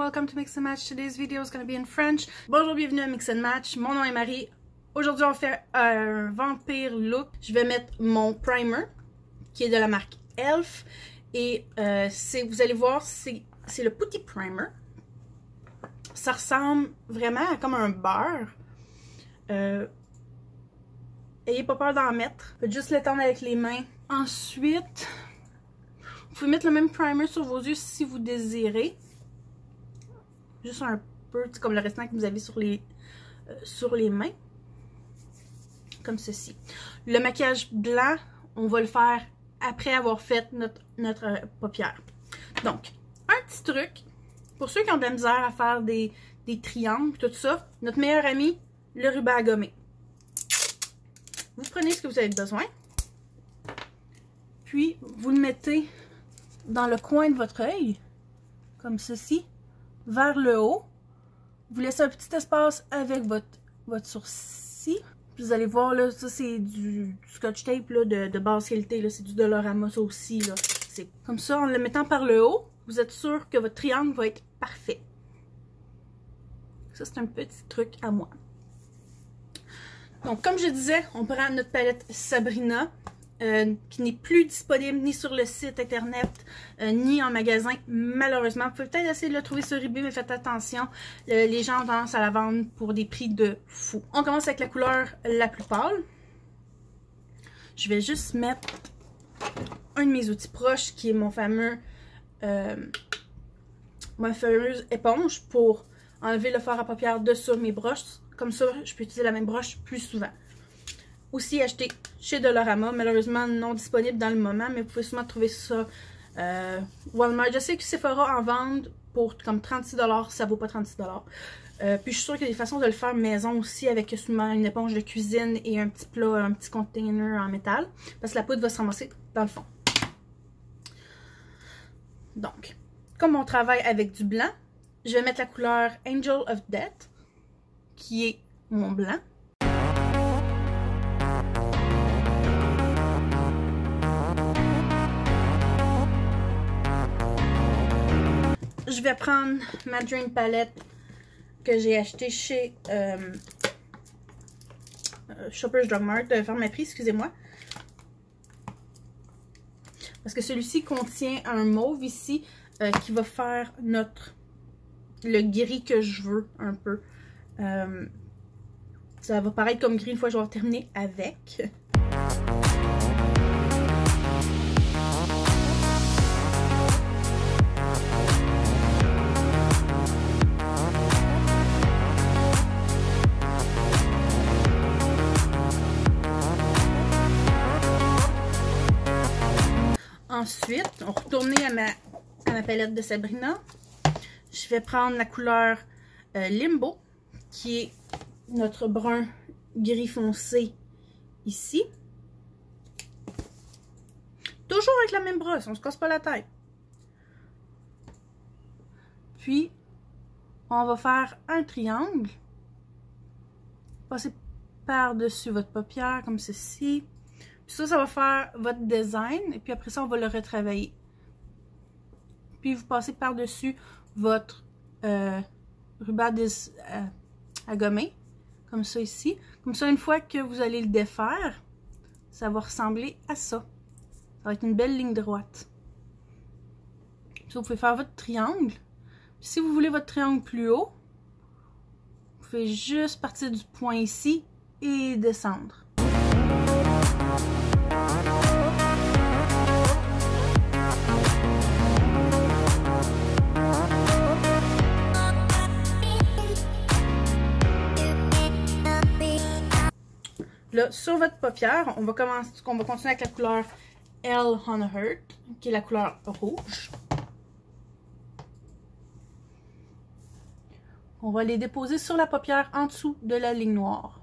welcome to Mix and Match. Today's video is going to be in French. Bonjour, bienvenue à Mix and Match. Mon nom est Marie. Aujourd'hui, on fait un vampire look. Je vais mettre mon primer, qui est de la marque Elf. Et vous allez voir, c'est le Putty Primer. Ça ressemble vraiment à comme un beurre. Ayez pas peur d'en mettre. Faites juste l'étendre avec les mains. Ensuite, vous pouvez mettre le même primer sur vos yeux si vous désirez. Juste un peu, comme le restant que vous avez sur les mains. Comme ceci. Le maquillage blanc, on va le faire après avoir fait notre paupière. Donc, un petit truc, pour ceux qui ont de la misère à faire des triangles, tout ça, notre meilleur ami, le ruban à gommer. Vous prenez ce que vous avez besoin, puis vous le mettez dans le coin de votre œil, comme ceci, vers le haut. Vous laissez un petit espace avec votre sourcil. Puis vous allez voir, là, ça c'est du scotch tape là, de basse qualité, c'est du Dollarama, ça aussi. C'est comme ça, en le mettant par le haut, vous êtes sûr que votre triangle va être parfait. Ça, c'est un petit truc à moi. Donc, comme je disais, on prend notre palette Sabrina, qui n'est plus disponible ni sur le site internet, ni en magasin, malheureusement. Vous pouvez peut-être essayer de le trouver sur eBay, mais faites attention. Les gens ont tendance à la vendre pour des prix de fou. On commence avec la couleur la plus pâle. Je vais juste mettre un de mes outils proches, qui est ma fameuse éponge pour enlever le fard à paupières de sur mes broches. Comme ça, je peux utiliser la même broche plus souvent. Aussi acheté chez Dollarama, malheureusement non disponible dans le moment, mais vous pouvez souvent trouver ça Walmart. Je sais que Sephora en vend pour comme 36$, ça vaut pas 36$. Puis je suis sûre qu'il y a des façons de le faire maison aussi avec souvent une éponge de cuisine et un petit plat, un petit container en métal, parce que la poudre va se ramasser dans le fond. Donc, comme on travaille avec du blanc, je vais mettre la couleur Angel of Death, qui est mon blanc. Je vais prendre ma Dream Palette que j'ai achetée chez Shoppers Drug Mart, Pharmaprix, excusez-moi. Parce que celui-ci contient un mauve ici qui va faire le gris que je veux un peu. Ça va paraître comme gris une fois que je vais avoir terminé avec. Ensuite, on retourne à ma palette de Sabrina. Je vais prendre la couleur Limbo, qui est notre brun gris foncé ici. Toujours avec la même brosse, on se casse pas la tête. Puis, on va faire un triangle. Passer par-dessus votre paupière, comme ceci. Puis ça va faire votre design. Et puis après ça, on va le retravailler. Puis vous passez par-dessus votre ruban à gommer. Comme ça ici. Comme ça, une fois que vous allez le défaire, ça va ressembler à ça. Ça va être une belle ligne droite. Puis vous pouvez faire votre triangle. Puis si vous voulez votre triangle plus haut, vous pouvez juste partir du point ici et descendre. Là, sur votre paupière, on va continuer avec la couleur Hell on Earth, qui est la couleur rouge. On va les déposer sur la paupière en dessous de la ligne noire.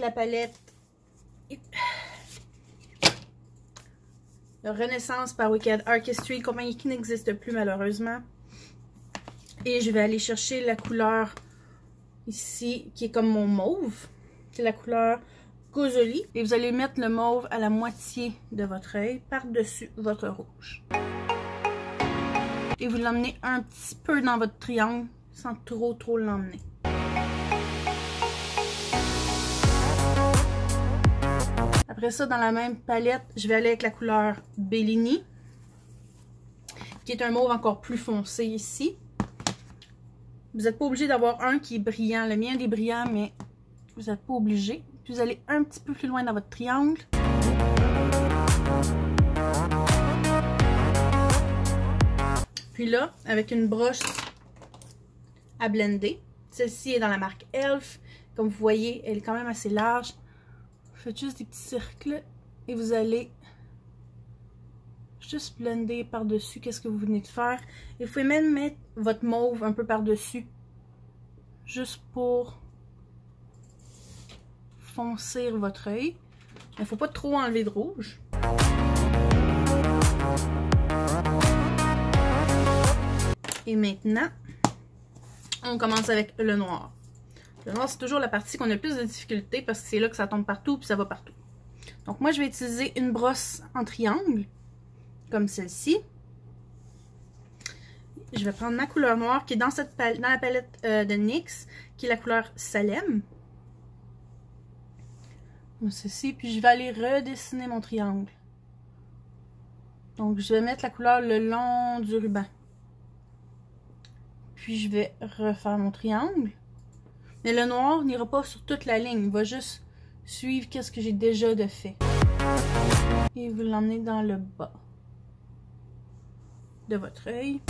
la palette Renaissance par Wicked Artistry, compagnie qui n'existe plus malheureusement. Et je vais aller chercher la couleur ici, qui est comme mon mauve. C'est la couleur Gozzoli. Et vous allez mettre le mauve à la moitié de votre œil, par-dessus votre rouge. Et vous l'emmenez un petit peu dans votre triangle, sans trop l'emmener. Après ça, dans la même palette, je vais aller avec la couleur Bellini, qui est un mauve encore plus foncé ici. Vous n'êtes pas obligé d'avoir un qui est brillant. Le mien est brillant, mais vous n'êtes pas obligé. Puis vous allez un petit peu plus loin dans votre triangle. Puis là, avec une brosse à blender, celle-ci est dans la marque Elf. Comme vous voyez, elle est quand même assez large. Vous faites juste des petits cercles et vous allez juste blender par-dessus qu'est-ce que vous venez de faire. Et vous pouvez même mettre votre mauve un peu par-dessus, juste pour foncir votre œil. Il ne faut pas trop enlever de rouge. Et maintenant, on commence avec le noir. Le noir, c'est toujours la partie qu'on a le plus de difficulté parce que c'est là que ça tombe partout et ça va partout. Donc moi, je vais utiliser une brosse en triangle, comme celle-ci. Je vais prendre ma couleur noire qui est dans la palette de NYX, qui est la couleur Salem. Comme ceci, puis je vais aller redessiner mon triangle. Donc je vais mettre la couleur le long du ruban. Puis je vais refaire mon triangle. Mais le noir n'ira pas sur toute la ligne, il va juste suivre ce que j'ai déjà fait. Et vous l'emmenez dans le bas de votre œil.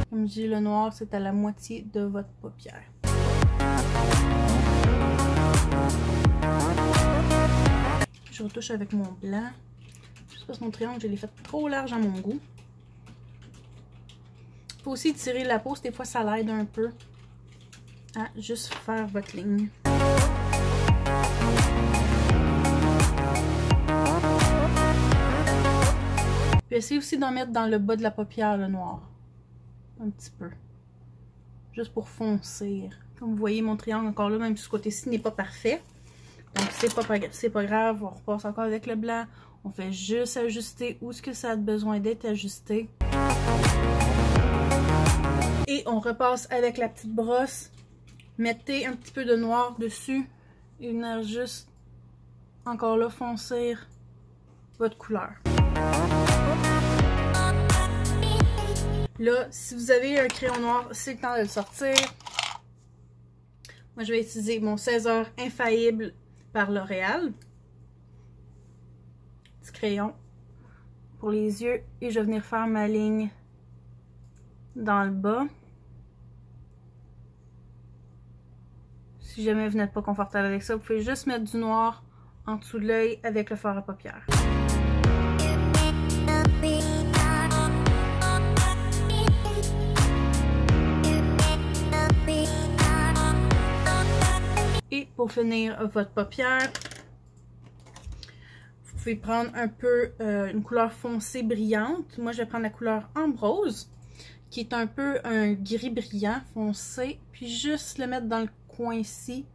Comme je dis, le noir, c'est à la moitié de votre paupière. Je retouche avec mon blanc. Juste parce que mon triangle, je l'ai fait trop large à mon goût. Il faut aussi tirer la peau, des fois ça l'aide un peu à juste faire votre ligne. Puis essayez aussi d'en mettre dans le bas de la paupière, le noir. Un petit peu. Juste pour foncer. Comme vous voyez, mon triangle encore là, même si ce côté-ci n'est pas parfait. Donc c'est pas grave, on repasse encore avec le blanc. On fait juste ajuster où est-ce que ça a besoin d'être ajusté. Et on repasse avec la petite brosse. Mettez un petit peu de noir dessus. Et venir juste, encore là, foncir votre couleur. Là, si vous avez un crayon noir, c'est le temps de le sortir. Moi, je vais utiliser mon 16h Infaillible par L'Oréal. Petit crayon pour les yeux. Et je vais venir faire ma ligne dans le bas. Si jamais vous n'êtes pas confortable avec ça, vous pouvez juste mettre du noir en dessous de l'œil avec le fard à paupières. Et pour finir votre paupière, vous pouvez prendre un peu une couleur foncée brillante. Moi, je vais prendre la couleur Ambre Rose, qui est un peu un gris brillant foncé, puis juste le mettre dans le coin ici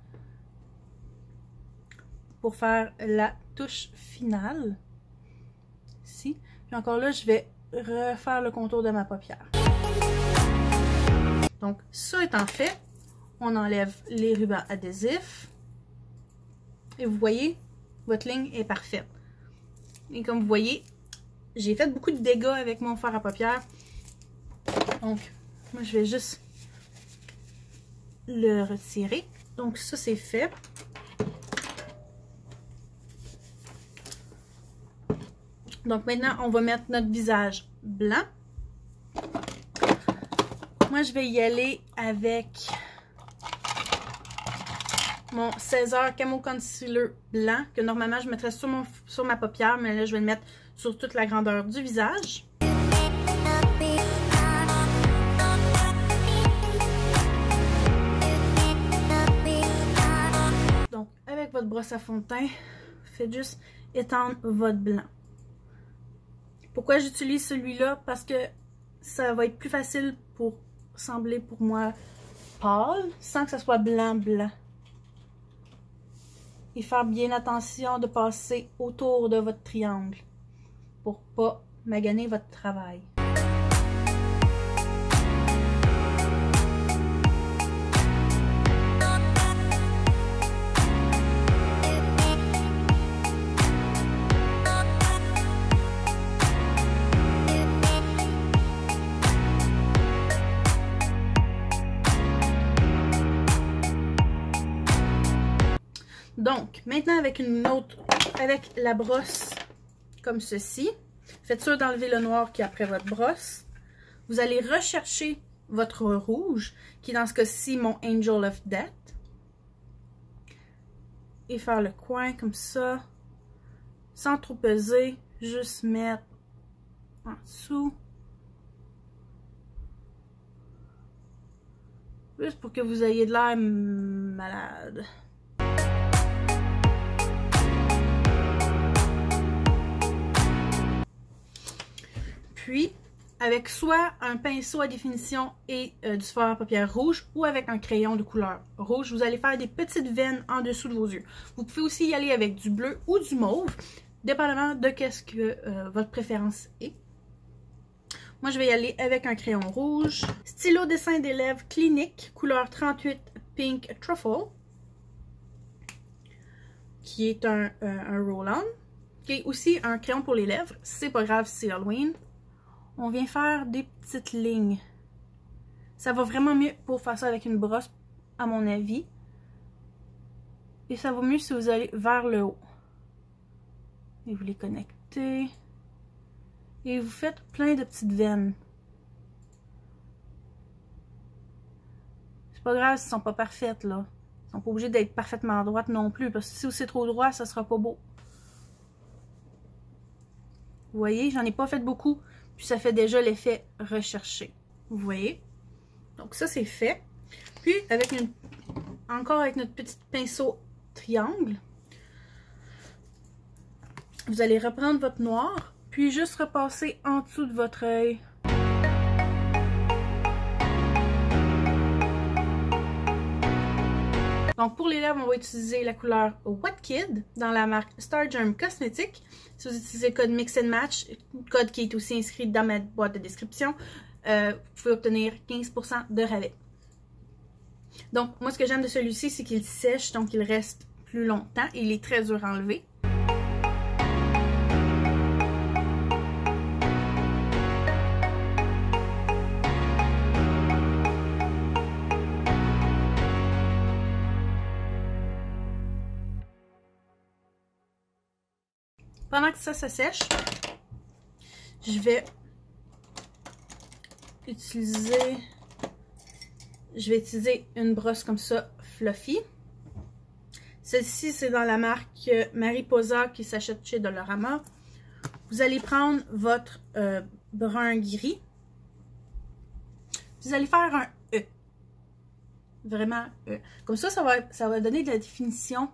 pour faire la touche finale. Ici. Puis encore là, je vais refaire le contour de ma paupière. Donc, ça étant fait, on enlève les rubans adhésifs. Et vous voyez, votre ligne est parfaite. Et comme vous voyez, j'ai fait beaucoup de dégâts avec mon fard à paupières. Donc, moi, je vais juste le retirer. Donc, ça, c'est fait. Donc, maintenant, on va mettre notre visage blanc. Moi, je vais y aller avec mon 16h Camo Concealer blanc, que normalement, je mettrais sur ma paupière, mais là, je vais le mettre sur toute la grandeur du visage. votre brosse à fond de teint, faites juste étendre votre blanc. Pourquoi j'utilise celui-là? Parce que ça va être plus facile pour sembler pour moi pâle, sans que ça soit blanc. Et faire bien attention de passer autour de votre triangle pour pas maganer votre travail. Donc, maintenant avec avec la brosse comme ceci, faites sûr d'enlever le noir qui est après votre brosse. Vous allez rechercher votre rouge, qui est dans ce cas-ci mon Angel of Death. Et faire le coin comme ça, sans trop peser, juste mettre en dessous. Juste pour que vous ayez de l'air malade. Puis, avec soit un pinceau à définition et du fard à paupières rouge ou avec un crayon de couleur rouge, vous allez faire des petites veines en dessous de vos yeux. Vous pouvez aussi y aller avec du bleu ou du mauve, dépendamment de ce que votre préférence est. Moi, je vais y aller avec un crayon rouge. Stylo dessin des lèvres Clinique, couleur 38 Pink Truffle, qui est un roll-on, qui est aussi un crayon pour les lèvres. C'est pas grave, c'est Halloween. On vient faire des petites lignes. Ça va vraiment mieux pour faire ça avec une brosse, à mon avis. Et ça va mieux si vous allez vers le haut. Et vous les connectez. Et vous faites plein de petites veines. C'est pas grave s'ils sont pas parfaites, là. Ils sont pas obligés d'être parfaitement droites non plus, parce que si c'est trop droit, ça sera pas beau. Vous voyez, j'en ai pas fait beaucoup. Puis ça fait déjà l'effet recherché. Vous voyez? Donc ça, c'est fait. Puis, encore avec notre petit pinceau triangle, vous allez reprendre votre noir, puis juste repasser en dessous de votre œil. Donc pour les lèvres, on va utiliser la couleur What Kid dans la marque Stargerm Cosmetics. Si vous utilisez le code Mix and Match, code qui est aussi inscrit dans ma boîte de description, vous pouvez obtenir 15% de rabais. Donc moi ce que j'aime de celui-ci, c'est qu'il sèche, donc il reste plus longtemps et il est très dur à enlever. Pendant que ça sèche, je vais utiliser une brosse comme ça, fluffy. Celle-ci, c'est dans la marque Mariposa qui s'achète chez Dollarama. Vous allez prendre votre brun gris. Vous allez faire un E. Vraiment E. Comme ça, ça va donner de la définition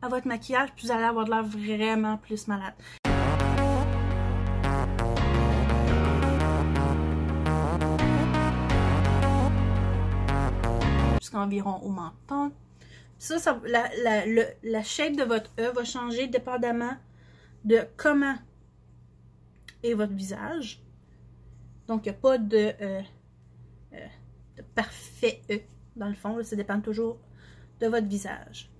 à votre maquillage, puis vous allez avoir de l'air vraiment plus malade. Jusqu'environ au menton. Ça la shape de votre E va changer dépendamment de comment est votre visage. Donc, il n'y a pas de parfait E dans le fond. Là, ça dépend toujours de votre visage.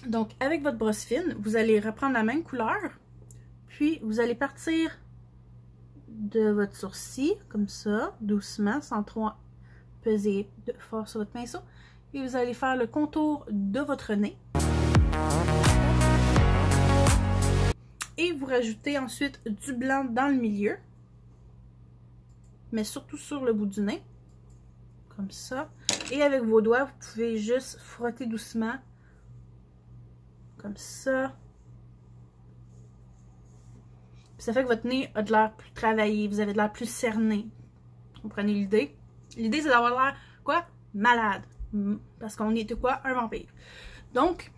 Donc, avec votre brosse fine, vous allez reprendre la même couleur, puis vous allez partir de votre sourcil, comme ça, doucement, sans trop peser fort sur votre pinceau, et vous allez faire le contour de votre nez. Et vous rajoutez ensuite du blanc dans le milieu, mais surtout sur le bout du nez, comme ça. Et avec vos doigts, vous pouvez juste frotter doucement. Comme ça. Puis ça fait que votre nez a de l'air plus travaillé. Vous avez de l'air plus cerné. Vous prenez l'idée. L'idée, c'est d'avoir l'air, quoi? Malade. Parce qu'on était quoi? Un vampire. Donc,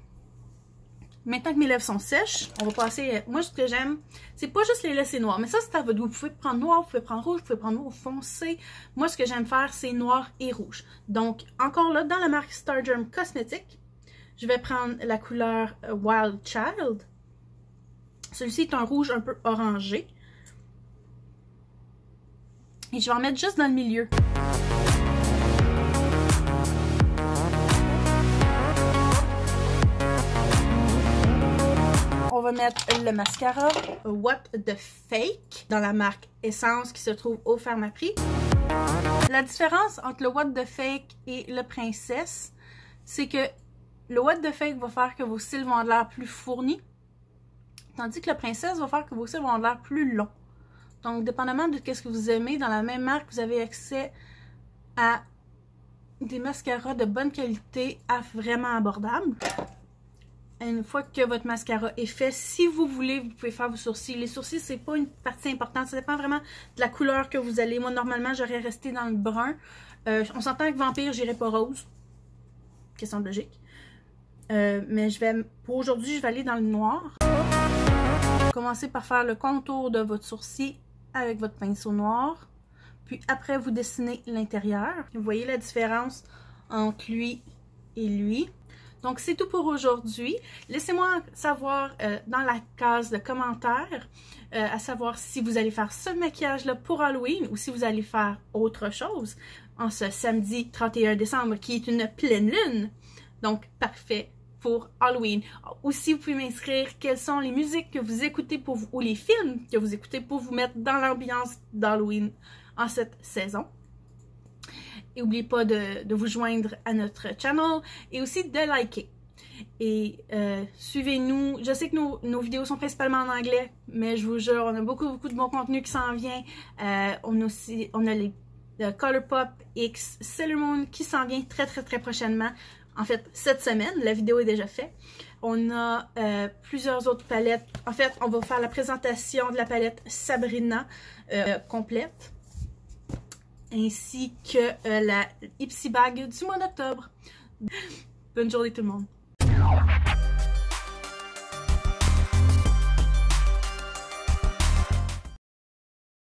maintenant que mes lèvres sont sèches, on va passer... Moi, ce que j'aime, c'est pas juste les laisser noirs. Mais ça, c'est à votre goût. Vous pouvez prendre noir, vous pouvez prendre rouge, vous pouvez prendre noir foncé. Moi, ce que j'aime faire, c'est noir et rouge. Donc, encore là, dans la marque Stargerm Cosmetics, je vais prendre la couleur Wild Child. Celui-ci est un rouge un peu orangé. Et je vais en mettre juste dans le milieu. On va mettre le mascara What the Fake dans la marque Essence qui se trouve au Pharmaprix. La différence entre le What the Fake et le Princesse, c'est que le What the Fake va faire que vos cils vont avoir l'air plus fournis, tandis que le Princesse va faire que vos cils vont avoir l'air plus longs. Donc, dépendamment de ce que vous aimez, dans la même marque, vous avez accès à des mascaras de bonne qualité à vraiment abordables. Une fois que votre mascara est fait, si vous voulez, vous pouvez faire vos sourcils. Les sourcils, c'est pas une partie importante. Ça dépend vraiment de la couleur que vous allez. Moi, normalement, j'aurais resté dans le brun. On s'entend avec Vampire, j'irai pas rose. Question de logique. Mais pour aujourd'hui, je vais aller dans le noir. Commencez par faire le contour de votre sourcil avec votre pinceau noir. Puis après, vous dessinez l'intérieur. Vous voyez la différence entre lui et lui. Donc, c'est tout pour aujourd'hui. Laissez-moi savoir dans la case de commentaires, à savoir si vous allez faire ce maquillage-là pour Halloween ou si vous allez faire autre chose en ce samedi 31 décembre qui est une pleine lune. Donc, parfait pour Halloween. Aussi, vous pouvez m'inscrire quelles sont les musiques que vous écoutez pour vous ou les films que vous écoutez pour vous mettre dans l'ambiance d'Halloween en cette saison. Et n'oubliez pas de vous joindre à notre channel et aussi de liker. Et suivez-nous. Je sais que nos vidéos sont principalement en anglais, mais je vous jure, on a beaucoup de bon contenu qui s'en vient. On a les Colourpop X Sailor Moon qui s'en vient très prochainement. En fait, cette semaine, la vidéo est déjà faite. On a plusieurs autres palettes. En fait, on va faire la présentation de la palette Sabrina complète. Ainsi que la Ipsy Bag du mois d'octobre. Bonne journée tout le monde!